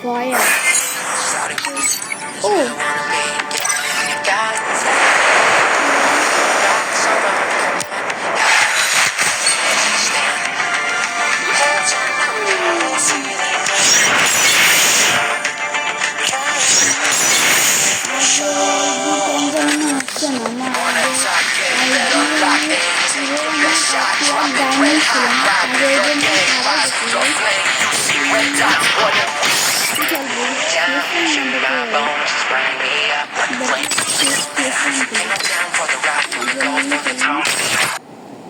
fire. Oh.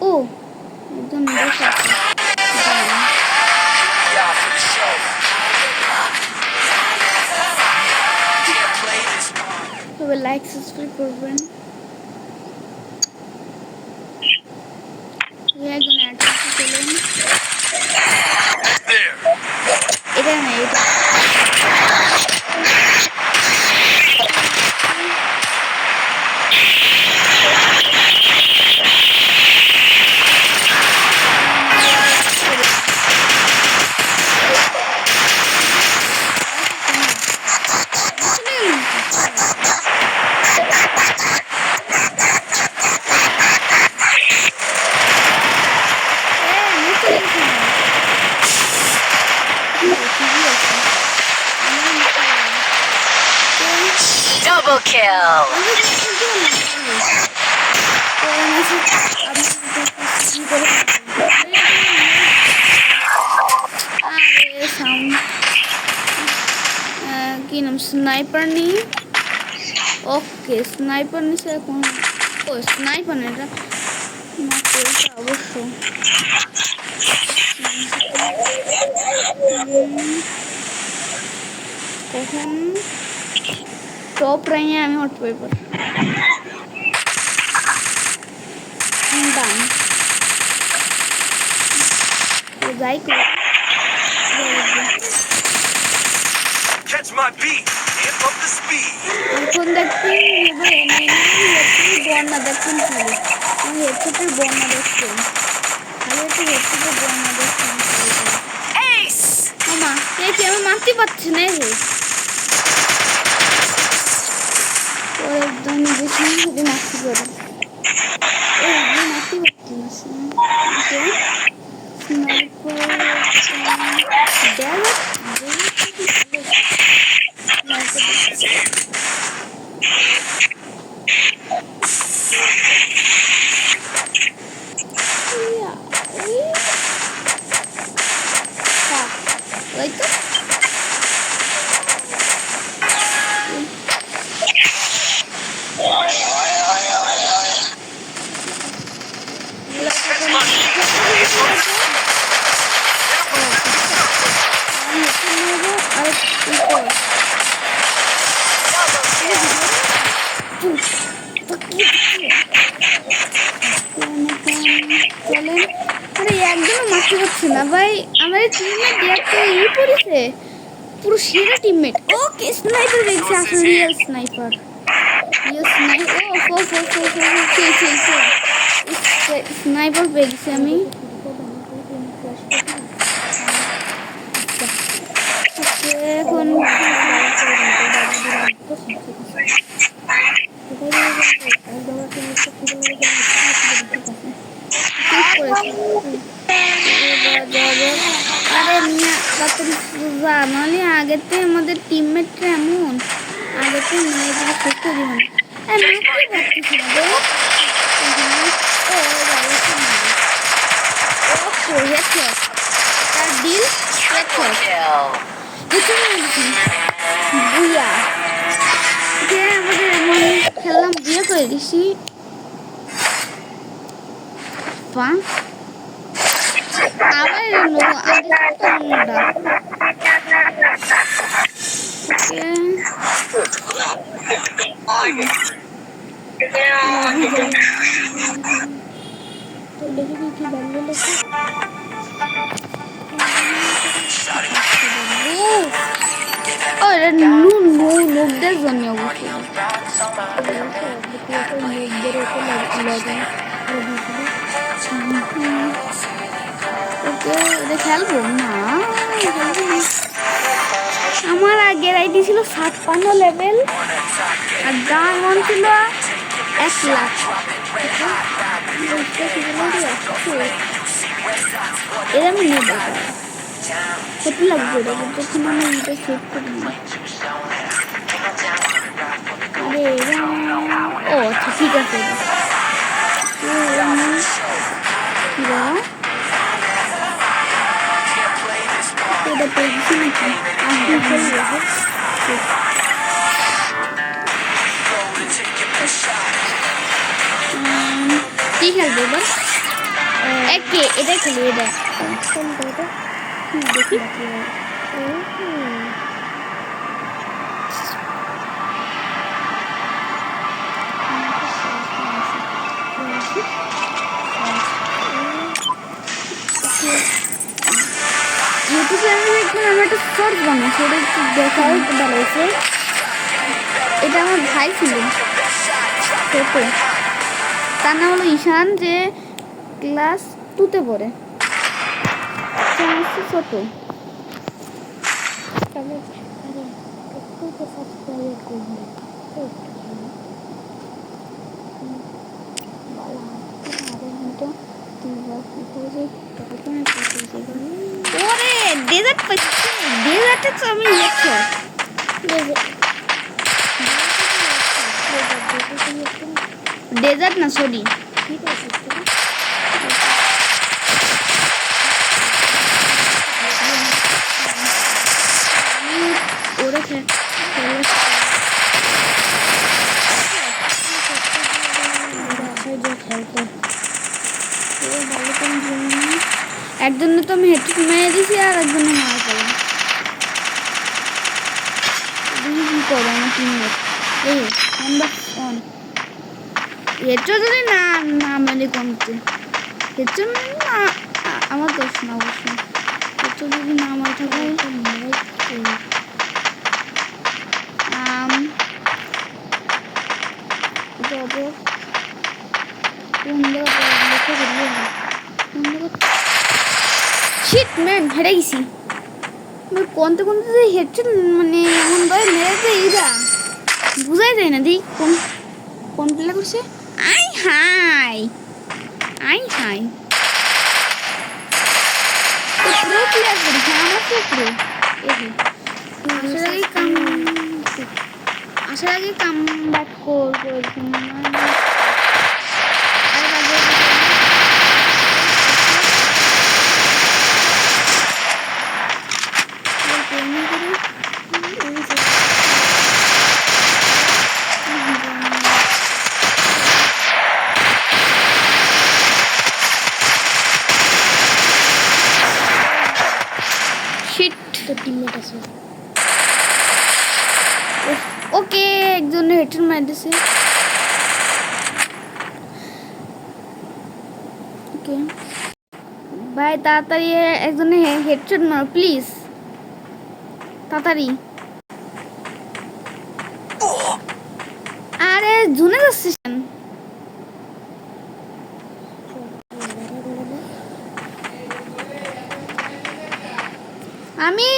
Oh, একদম বসে আছে। তবে লাইক সাবস্ক্রাইব করবেন। একজন অ্যাড করতে চলুন। এটা না এটা Double kill. কি নাম স্নাইপার নি ওকে স্নাইপার নিছে এখন ও স্নাইপার না এটা অবশ্য কখন টপ র্যাঙ্কে আমি হট পেপার দাম যাই করি Catch my beat, amp up the speed. এখন দেখছি বন্যা দেখছেন খালি আমি হেডসেটের বন্যা দেখছেন খালি একটু হেডসেটের বন্যা দেখছেন Ace. মামা দেখি আমি মারতে পারছি না রে ও একদম বেশি শুধু মারতে পারি ও মারতে পারছি না একদম মারতে পারছি না ভাই আমার টিমমেট একটা ই পড়েছে পুরো সেরা টিমমেট ওকে স্নাইপার দেখছি আসলে রিয়েল স্নাইপার স্নাইপার পেয়েছি আমি এখন নাহলে আগেতে আমাদের টিমমেটরা এমন আগেতে মেয়েদের করতে দিব তার ডিল বুয়া আমাদের এমন খেললাম বিয়ে করে দিছি আবার লোকদের জন্য খেলবো না আমার আগের আইডি ছিল 56 লেভেল আর ডায়মন্ড ছিল 1 লাখ। এর আমি নেব কত লাগবে রে যখন আমি এটা সেভ করি না। আরে ও আচ্ছা ঠিক আছে এটা পেয়েছি নাকি কি খেলবো এবার একে এটা খেলি এটা দেখি ইউটিউব চ্যানেলে এখন আমি একটা শর্ট বানাচ্ছি ওটা একটু দেখাও ভালো হয়েছে। এটা আমার ভাই ছিল ছোট, তার নাম হলো ঈশান, যে ক্লাস 2-তে পড়ে, ছোট। ওরে ডেজার্ট পাচ্ছি, ডেজার্টে তো আমি ডেজার্ট না সরি ওরা একজনে তো আমি হেডশট মেরে দিয়েছি আর একজনে মারা করে কি করবো আমার টিমমেট এই নাম্বার 1 হেডশট যদি না না মেরে কমতে হেডশট না আমার দোষ না অবশ্যই হেডশট যদি না মারা থাকে শিট ম্যান হেরে গেছি কোনতে কোনতে হেডশট মানে এমন ভাবে মেরেছে এইটা বুঝাই যায় না দেখ কোন কোন প্লে করছে আই হাই আই হাই প্রো প্লেয়ার করেছে আমার তো প্রো আসার আগে কাম ব্যাক করবো ওকে একজনের হেডশট মারতেছে ওকে ভাই তাড়াতাড়ি একজনের হেডশট মারো প্লিজ তাড়াতাড়ি আরে জুনে যাচ্ছিস আমি